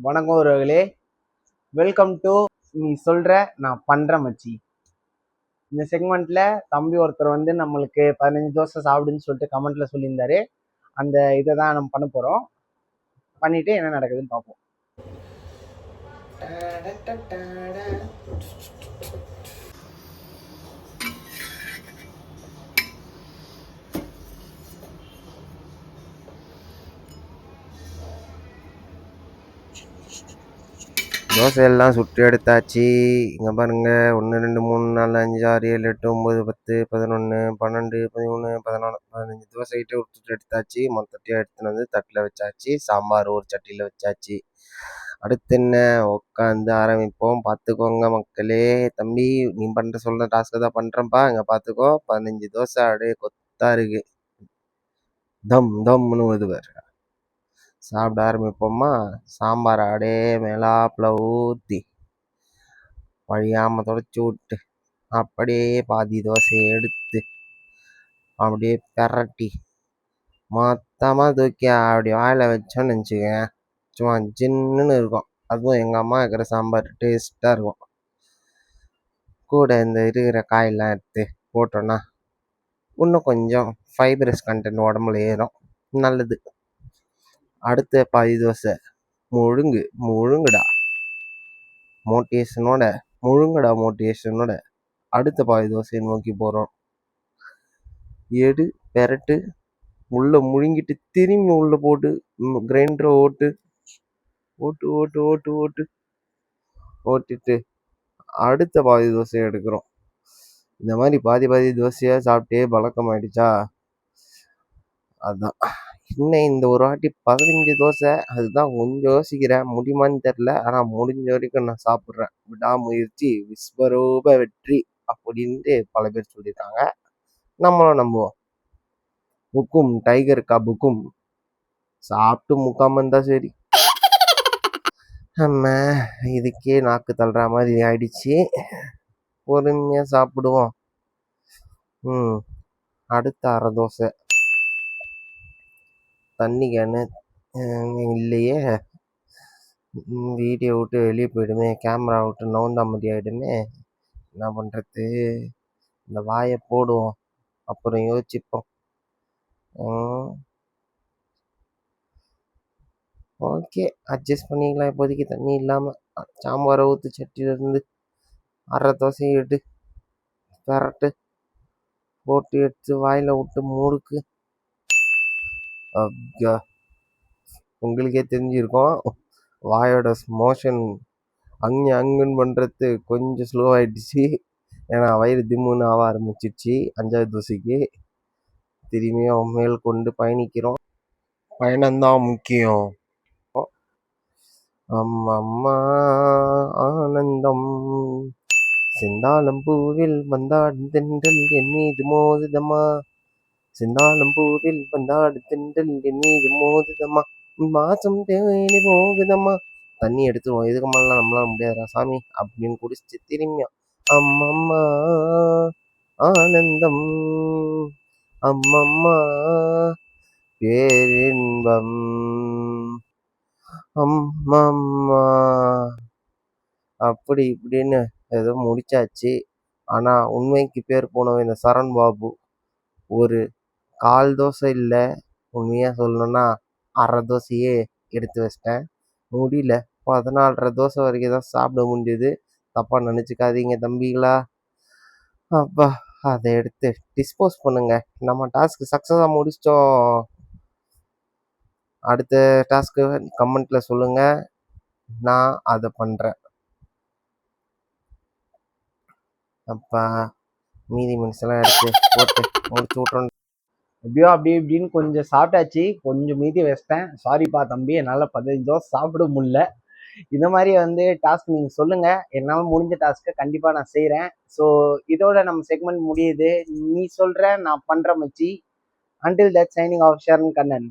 வணக்கம் உறவுகளே, welcome to நீ சொல்ற நான் பண்றேன் மச்சி. இந்த செக்மெண்ட்ல தம்பி ஒருத்தர் வந்து நம்மளுக்கு 15 தோசை சாப்பிடுன்னு சொல்லிட்டு கமெண்ட்ல சொல்லியிருந்தாரு. அந்த இதை தான் நம்ம பண்ண போறோம். பண்ணிட்டு என்ன நடக்குதுன்னு பார்ப்போம். தோசையெல்லாம் சுட்டு எடுத்தாச்சு. இங்கே பாருங்க, 1 2 3 4 5 6 7 8 9 10 11 12 13 14 15 தோசை கிட்ட சுட்டு எடுத்தாச்சு. மொத்தத்தையும் எடுத்துன்னு வந்து தட்டில் வச்சாச்சு. சாம்பார் ஒரு சட்டியில் வச்சாச்சு. அடுத்து என்ன, உட்காந்து ஆரம்பிப்போம். பார்த்துக்கோங்க மக்களே. தம்பி, நீ பண்ணுற சொல்கிற டாஸ்க்கு தான் பண்ணுறேன்ப்பா. இங்கே பார்த்துக்கோ, 15 தோசை அப்படியே கொத்தா இருக்கு. தம் தம்னு வருவார். சாப்பிட ஆரம்பிப்போமா. சாம்பார் அப்படியே மேலாப்பில் ஊற்றி வழியாமல் தொடச்சி விட்டு அப்படியே பாதி தோசையை எடுத்து அப்படியே பெரட்டி மொத்தமாக தூக்கி அப்படி வாயில் வச்சோன்னு நினச்சிக்கேன், சும்மா ஜின்னுன்னு இருக்கும். அதுவும் எங்கள் அம்மா இருக்கிற சாம்பார் டேஸ்ட்டாக இருக்கும். கூட இந்த இருக்கிற காயெல்லாம் எடுத்து போட்டோன்னா இன்னும் கொஞ்சம் ஃபைபரஸ் கண்டென்ட் உடம்புல ஏறும், நல்லது. அடுத்த பாதி தோசை முழுங்குடா மோட்டிவேஷனோட அடுத்த பாதி தோசையை நோக்கி போகிறோம். எடு பெரட்டு உள்ள முழுங்கிட்டு திரும்பி உள்ள போட்டு கிரைண்டரை ஓட்டுட்டு அடுத்த பாதி தோசையை எடுக்கிறோம். இந்த மாதிரி பாதி தோசையாக சாப்பிட்டே பழக்கம் ஆயிடுச்சா. அதுதான் இன்னும் இந்த ஒரு வாட்டி 15 தோசை, அதுதான் கொஞ்சம் யோசிக்கிறேன், முடியுமான்னு தெரில. ஆனால் முடிஞ்ச வரைக்கும் நான் சாப்பிட்றேன். விடாமுயற்சி விஸ்வரூப வெற்றி அப்படின்ட்டு பல பேர் சொல்லியிருக்காங்க. நம்மளும் நம்புவோம். புக்கும் டைகருக்கா புக்கும், சாப்பிட்டு முக்காம இருந்தா சரி. நம்ம இதுக்கே நாக்கு தள்ளுற மாதிரி ஆயிடுச்சு. பொறுமையாக சாப்பிடுவோம். அடுத்த அரை தோசை. தண்ணி கேனு இல்லையே, வீடியோ விட்டு வெளியே போயிடுமே, கேமரா விட்டு நவுந்தாமதி ஆகிடுமே, என்ன பண்ணுறது. இந்த வாயை போடுவோம், அப்புறம் யோசிப்போம். ஓகே, அட்ஜஸ்ட் பண்ணிக்கலாம். இப்போதைக்கு தண்ணி இல்லாமல் சாம்பாரை ஊற்றி சட்டியிலேருந்து அரை தோசையை எடுத்து பெரட்டு போட்டு எடுத்து வாயில் விட்டு முறுக்கு. உங்களுக்கே தெரிஞ்சிருக்கும், வாயோட மோஷன் அங்குன்னு பண்ணுறது கொஞ்சம் ஸ்லோ ஆகிடுச்சு. ஏன்னா வயிறு திம்முன்னு ஆக ஆரம்பிச்சிடுச்சு. 5வது தோசைக்கு திரும்பியும் மேல் கொண்டு பயணிக்கிறோம். பயணம்தான் முக்கியம். அம்மா ஆனந்தம் செந்தாளம் பூவில் வந்தாடும் தென்றல் என் மீது மோதுதம்மா. செந்தாளம் பூவில் வந்தாடும் தென்றல் என் மீது மோதுதம்மா. மாசம் தேடி போகுதம்மா. தண்ணி எடுத்துருவோம், எதுக்கு மேலாம் நம்மளால முடியாதுடா சாமி அப்படின்னு குடிச்சு திரும்பியும் அம்மம்மா ஆனந்தம், அம்மம்மா பேரின்பம், அம்மம்மா அப்படி இப்படின்னு ஏதோ முடிச்சாச்சு. ஆனால் உண்மைக்கு பேர் போனவன் இந்த சரண் பாபு ஒரு 1/4 தோசை இல்லை, உண்மையாக சொல்லணும்னா அரை தோசையே எடுத்து வச்சிட்டேன். முடியல, 14.5 தோசை வரைக்கும் தான் சாப்பிட முடியுது. தப்பாக நினச்சிக்காதீங்க தம்பிகளா. அப்பா, அதை எடுத்து டிஸ்போஸ் பண்ணுங்க. நம்ம டாஸ்க்கு சக்ஸஸாக முடிச்சிட்டோம். அடுத்த டாஸ்க்கு கமெண்ட்டில் சொல்லுங்கள், நான் அதை பண்ணுறேன். அப்பா, மீதி மனுஷெல்லாம் எடுத்து போட்டு முடிச்சு விட்றோம். எப்படியோ அப்படி இப்படின்னு கொஞ்சம் சாப்பிட்டாச்சு, கொஞ்சம் மீதி வச்சிட்டேன். சாரிப்பா தம்பி, என்னால் 15 தோசை சாப்பிட முடியல. இந்த மாதிரி வந்து டாஸ்க் நீங்கள் சொல்லுங்கள், என்னால் முடிஞ்ச டாஸ்க்கை கண்டிப்பாக நான் செய்கிறேன். ஸோ இதோட நம்ம செக்மெண்ட் முடியுது. நீ சொல்கிற நான் பண்ணுற மச்சி. Until that, signing off Sharan Kannan.